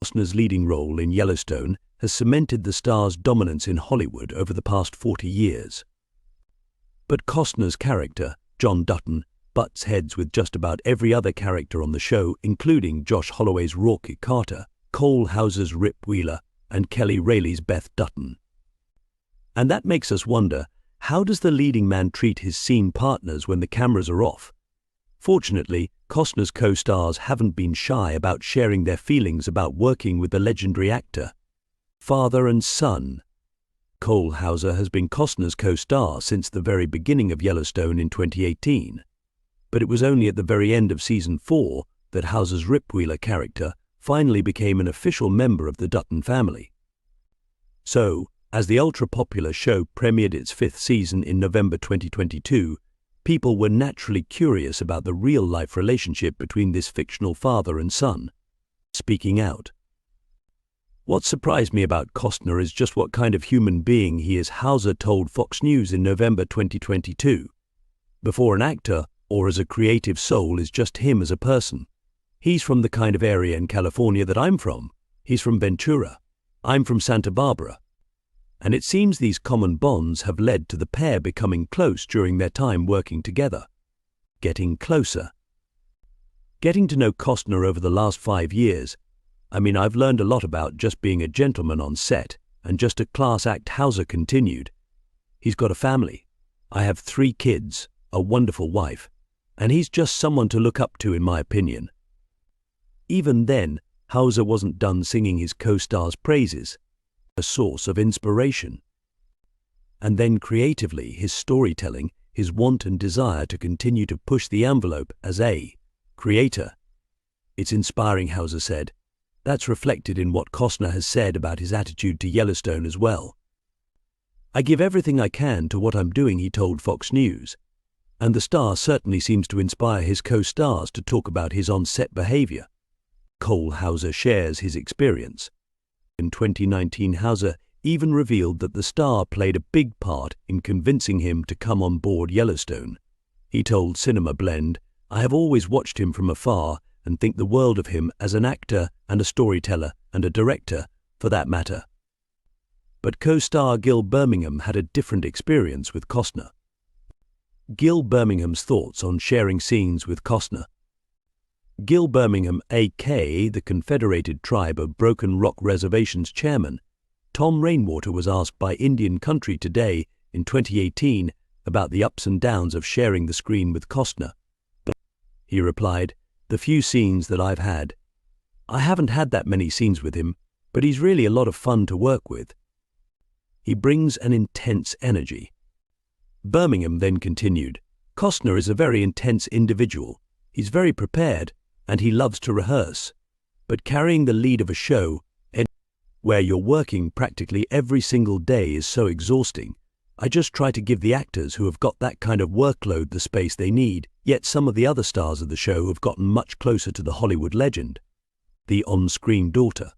Costner's leading role in Yellowstone has cemented the star's dominance in Hollywood over the past 40 years. But Costner's character, John Dutton, butts heads with just about every other character on the show, including Josh Holloway's Roarke Carter, Cole Hauser's Rip Wheeler, and Kelly Reilly's Beth Dutton. And that makes us wonder, how does the leading man treat his scene partners when the cameras are off? Fortunately, Costner's co-stars haven't been shy about sharing their feelings about working with the legendary actor. Father and son. Cole Hauser has been Costner's co-star since the very beginning of Yellowstone in 2018. But it was only at the very end of Season 4 that Hauser's Rip Wheeler character finally became an official member of the Dutton family. So, as the ultra-popular show premiered its 5th season in November 2022, people were naturally curious about the real-life relationship between this fictional father and son. Speaking out. What surprised me about Costner is just what kind of human being he is, Hauser told Fox News in November 2022. Before an actor, or as a creative soul, is just him as a person. He's from the kind of area in California that I'm from. He's from Ventura. I'm from Santa Barbara. And it seems these common bonds have led to the pair becoming close during their time working together. Getting closer. Getting to know Costner over the last 5 years, I've learned a lot about just being a gentleman on set and just a class act. Hauser continued. He's got a family. I have 3 kids, a wonderful wife, and he's just someone to look up to in my opinion. Even then, Hauser wasn't done singing his co-star's praises, a source of inspiration. And then creatively, his storytelling, his want and desire to continue to push the envelope as a creator. It's inspiring, Hauser said. That's reflected in what Costner has said about his attitude to Yellowstone as well. I give everything I can to what I'm doing, he told Fox News. And the star certainly seems to inspire his co-stars to talk about his on-set behavior. Cole Hauser shares his experience. In 2019, Hauser even revealed that the star played a big part in convincing him to come on board Yellowstone. He told Cinema Blend, "I have always watched him from afar and think the world of him as an actor and a storyteller and a director, for that matter." But co-star Gil Birmingham had a different experience with Costner. Gil Birmingham's thoughts on sharing scenes with Costner. Gil Birmingham, a.k.a. the Confederated Tribe of Broken Rock Reservation's chairman, Tom Rainwater, was asked by Indian Country Today in 2018 about the ups and downs of sharing the screen with Costner. He replied, "The few scenes that I've had. I haven't had that many scenes with him, but he's really a lot of fun to work with. He brings an intense energy." Birmingham then continued, "Costner is a very intense individual. He's very prepared, and he loves to rehearse. But carrying the lead of a show, where you're working practically every single day, is so exhausting. I just try to give the actors who have got that kind of workload the space they need, yet some of the other stars of the show have gotten much closer to the Hollywood legend." The on-screen daughter.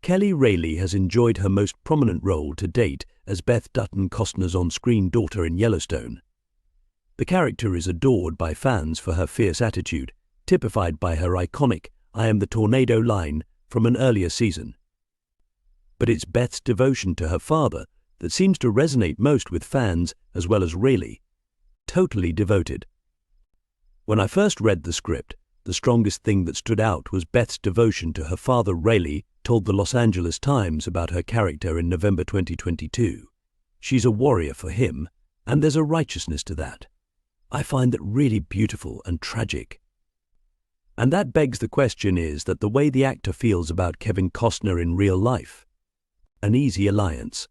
Kelly Reilly has enjoyed her most prominent role to date as Beth Dutton, Costner's on-screen daughter in Yellowstone. The character is adored by fans for her fierce attitude, typified by her iconic "I am the tornado" line from an earlier season. But it's Beth's devotion to her father that seems to resonate most with fans as well as Reilly. Totally devoted. When I first read the script, the strongest thing that stood out was Beth's devotion to her father. Reilly told the Los Angeles Times about her character in November 2022. "She's a warrior for him, and there's a righteousness to that. I find that really beautiful and tragic." And that begs the question, is that the way the actor feels about Kevin Costner in real life? An easy alliance.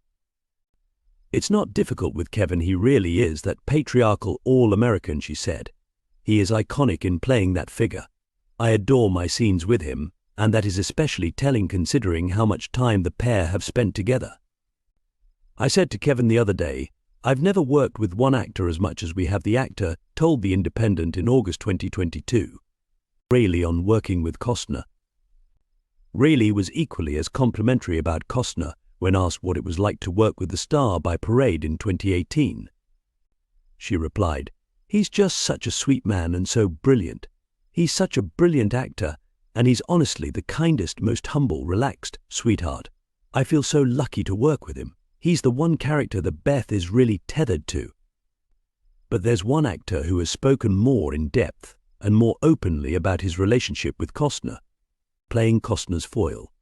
"It's not difficult with Kevin, he really is that patriarchal all-American," she said. "He is iconic in playing that figure. I adore my scenes with him, and that is especially telling considering how much time the pair have spent together. I said to Kevin the other day, I've never worked with one actor as much as we have." The actor told The Independent in August 2022. Reilly on working with Costner. Reilly was equally as complimentary about Costner when asked what it was like to work with the star by Parade in 2018. She replied, He's just such a sweet man and so brilliant. He's such a brilliant actor, and he's honestly the kindest, most humble, relaxed sweetheart. I feel so lucky to work with him. He's the one character that Beth is really tethered to. But there's one actor who has spoken more in depth and more openly about his relationship with Costner, playing Costner's foil.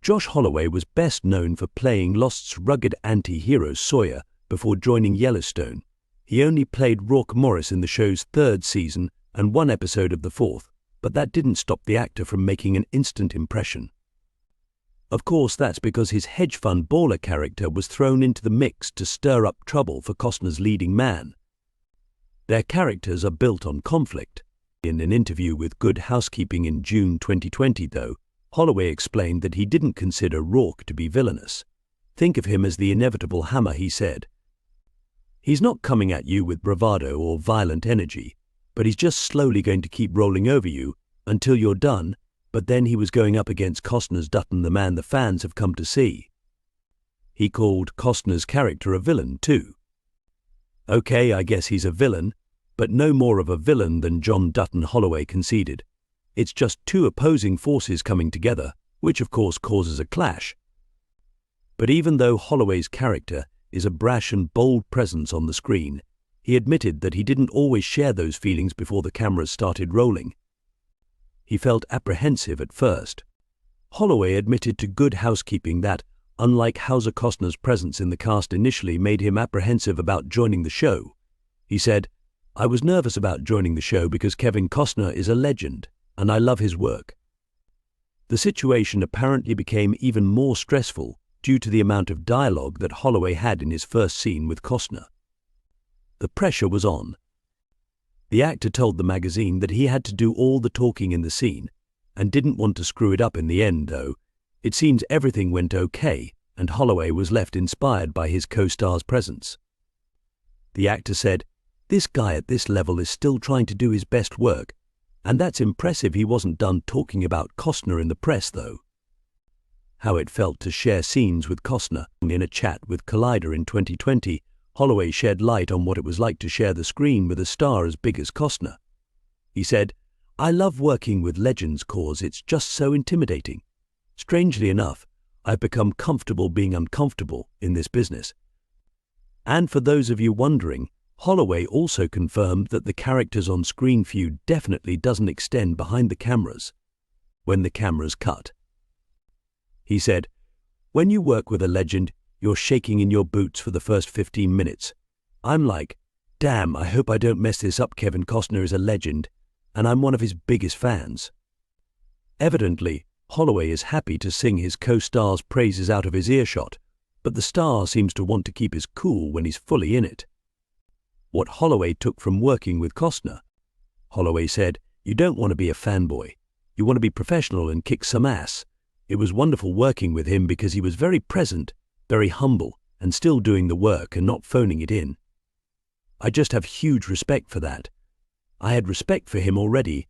Josh Holloway was best known for playing Lost's rugged anti-hero Sawyer before joining Yellowstone. He only played Roarke Morris in the show's third season and one episode of the fourth, but that didn't stop the actor from making an instant impression. Of course, that's because his hedge fund baller character was thrown into the mix to stir up trouble for Costner's leading man. Their characters are built on conflict. In an interview with Good Housekeeping in June 2020, though, Holloway explained that he didn't consider Roarke to be villainous. "Think of him as the inevitable hammer," he said. "He's not coming at you with bravado or violent energy, but he's just slowly going to keep rolling over you until you're done." But then he was going up against Costner's Dutton, the man the fans have come to see. He called Costner's character a villain too. "Okay, I guess he's a villain, but no more of a villain than John Dutton," Holloway conceded. "It's just two opposing forces coming together, which of course causes a clash." But even though Holloway's character is a brash and bold presence on the screen, he admitted that he didn't always share those feelings before the cameras started rolling. He felt apprehensive at first. Holloway admitted to Good Housekeeping that, unlike Hauser, Costner's presence in the cast initially made him apprehensive about joining the show. He said, "I was nervous about joining the show because Kevin Costner is a legend, and I love his work." The situation apparently became even more stressful due to the amount of dialogue that Holloway had in his first scene with Costner. The pressure was on. The actor told the magazine that he had to do all the talking in the scene and didn't want to screw it up in the end, though. It seems everything went okay, and Holloway was left inspired by his co-star's presence. The actor said, "This guy at this level is still trying to do his best work, and that's impressive. He wasn't done talking about Costner in the press, though." How it felt to share scenes with Costner. In a chat with Collider in 2020, Holloway shed light on what it was like to share the screen with a star as big as Costner. He said, "I love working with legends cause it's just so intimidating. Strangely enough, I've become comfortable being uncomfortable in this business." And for those of you wondering, Holloway also confirmed that the characters on screen feud definitely doesn't extend behind the cameras, when the cameras cut. He said, "When you work with a legend, you're shaking in your boots for the first 15 minutes. I'm like, damn, I hope I don't mess this up. Kevin Costner is a legend, and I'm one of his biggest fans." Evidently, Holloway is happy to sing his co-star's praises out of his earshot, but the star seems to want to keep his cool when he's fully in it. What Holloway took from working with Costner. Holloway said, "You don't want to be a fanboy. You want to be professional and kick some ass. It was wonderful working with him because he was very present, very humble, and still doing the work and not phoning it in. I just have huge respect for that. I had respect for him already,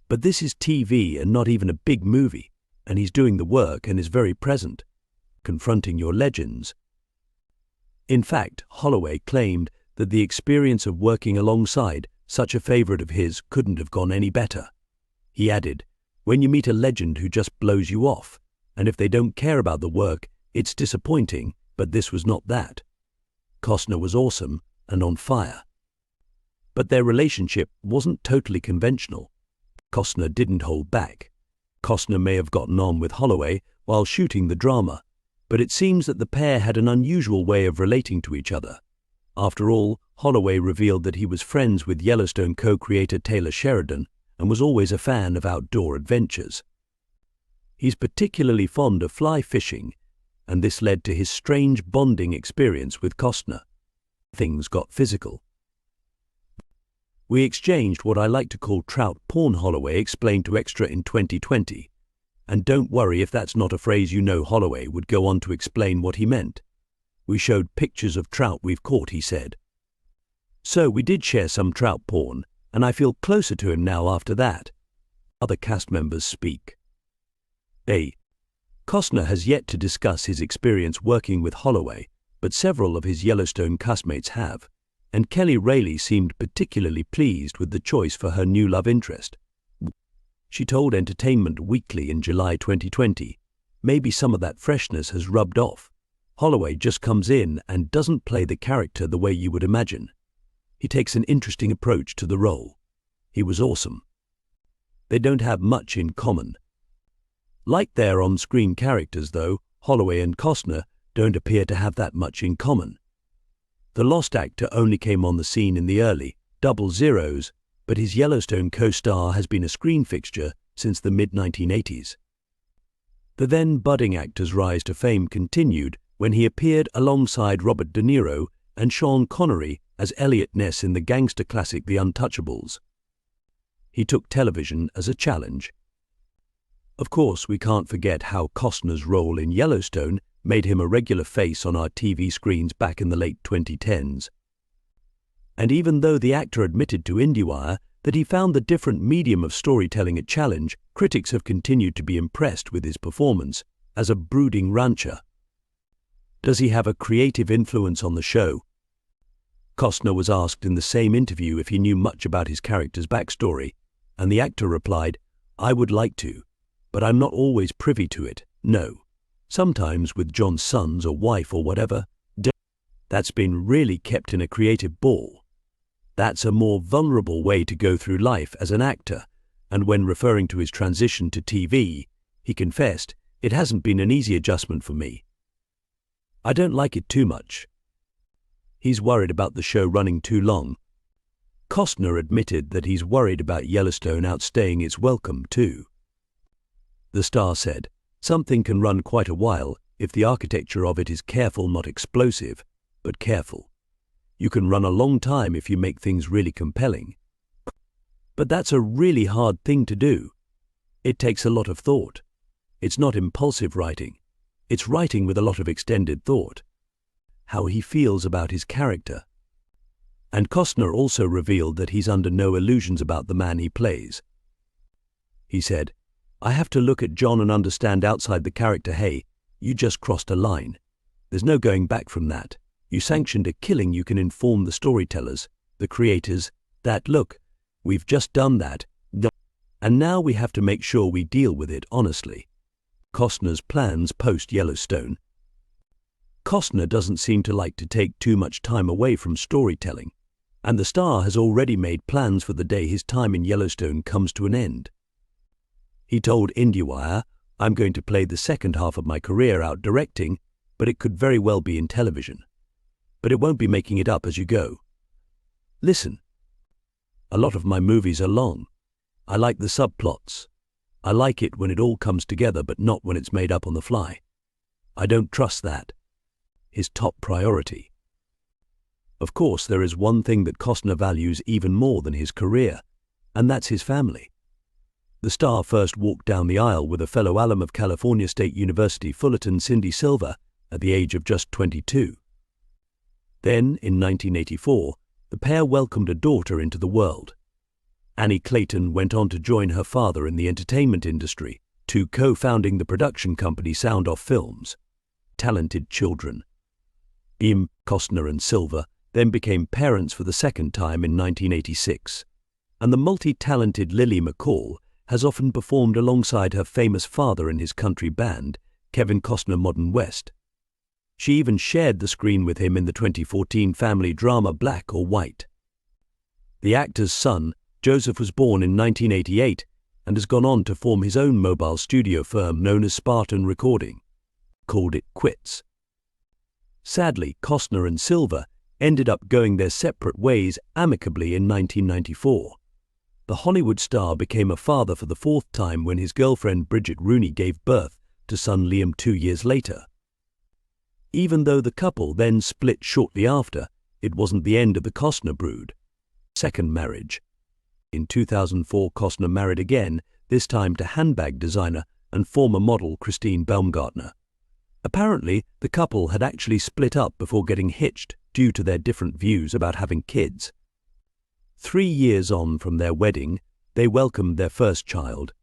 but this is TV and not even a big movie, and he's doing the work and is very present, confronting your legends." In fact, Holloway claimed that the experience of working alongside such a favorite of his couldn't have gone any better. He added, "When you meet a legend who just blows you off, and if they don't care about the work, it's disappointing, but this was not that. Costner was awesome and on fire." But their relationship wasn't totally conventional. Costner didn't hold back. Costner may have gotten on with Holloway while shooting the drama, but it seems that the pair had an unusual way of relating to each other. After all, Holloway revealed that he was friends with Yellowstone co-creator Taylor Sheridan and was always a fan of outdoor adventures. He's particularly fond of fly fishing, and this led to his strange bonding experience with Costner. Things got physical. "We exchanged what I like to call trout porn," Holloway explained to Extra in 2020. And don't worry if that's not a phrase you know. Holloway would go on to explain what he meant. "We showed pictures of trout we've caught," he said. "So we did share some trout porn, and I feel closer to him now after that." Other cast members speak. Costner has yet to discuss his experience working with Holloway, but several of his Yellowstone castmates have. and Kelly Reilly seemed particularly pleased with the choice for her new love interest. She told Entertainment Weekly in July 2020, "Maybe some of that freshness has rubbed off. Holloway just comes in and doesn't play the character the way you would imagine. He takes an interesting approach to the role. He was awesome." They don't have much in common. Like their on-screen characters, though, Holloway and Costner don't appear to have that much in common. The Lost actor only came on the scene in the early 00s, but his Yellowstone co-star has been a screen fixture since the mid-1980s. The then budding actor's rise to fame continued when he appeared alongside Robert De Niro and Sean Connery as Elliot Ness in the gangster classic The Untouchables. He took television as a challenge. Of course, we can't forget how Costner's role in Yellowstone made him a regular face on our TV screens back in the late 2010s. And even though the actor admitted to IndieWire that he found the different medium of storytelling a challenge, critics have continued to be impressed with his performance as a brooding rancher. Does he have a creative influence on the show? Costner was asked in the same interview if he knew much about his character's backstory, and the actor replied, "I would like to, but I'm not always privy to it, no. Sometimes with John's sons or wife or whatever. That's been really kept in a creative ball. That's a more vulnerable way to go through life as an actor," and when referring to his transition to TV, he confessed, "It hasn't been an easy adjustment for me. I don't like it too much." He's worried about the show running too long. Costner admitted that he's worried about Yellowstone outstaying its welcome too. The star said, "Something can run quite a while if the architecture of it is careful, not explosive, but careful. You can run a long time if you make things really compelling. But that's a really hard thing to do. It takes a lot of thought. It's not impulsive writing. It's writing with a lot of extended thought." How he feels about his character. And Costner also revealed that he's under no illusions about the man he plays. He said, "I have to look at John and understand outside the character, hey, you just crossed a line. There's no going back from that. You sanctioned a killing, you can inform the storytellers, the creators, that look, we've just done that, and now we have to make sure we deal with it honestly." Costner's plans post-Yellowstone. Costner doesn't seem to like to take too much time away from storytelling, and the star has already made plans for the day his time in Yellowstone comes to an end. He told IndieWire, "I'm going to play the second half of my career out directing, but it could very well be in television. But it won't be making it up as you go. Listen, a lot of my movies are long. I like the subplots. I like it when it all comes together, but not when it's made up on the fly. I don't trust that." His top priority. Of course, there is one thing that Costner values even more than his career, and that's his family. The star first walked down the aisle with a fellow alum of California State University Fullerton, Cindy Silver, at the age of just 22. Then, in 1984, the pair welcomed a daughter into the world. Annie Clayton went on to join her father in the entertainment industry, to co-founding the production company Sound Off Films. Talented children. Costner and Silver then became parents for the second time in 1986, and the multi-talented Lily McCall has often performed alongside her famous father in his country band, Kevin Costner Modern West. She even shared the screen with him in the 2014 family drama Black or White. The actor's son, Joseph, was born in 1988 and has gone on to form his own mobile studio firm known as Spartan Recording. Called it quits. Sadly, Costner and Silver ended up going their separate ways amicably in 1994. The Hollywood star became a father for the fourth time when his girlfriend Bridget Rooney gave birth to son Liam 2 years later. Even though the couple then split shortly after, it wasn't the end of the Costner brood. Second marriage. In 2004, Costner married again, this time to handbag designer and former model Christine Baumgartner. Apparently, the couple had actually split up before getting hitched due to their different views about having kids. 3 years on from their wedding, they welcomed their first child,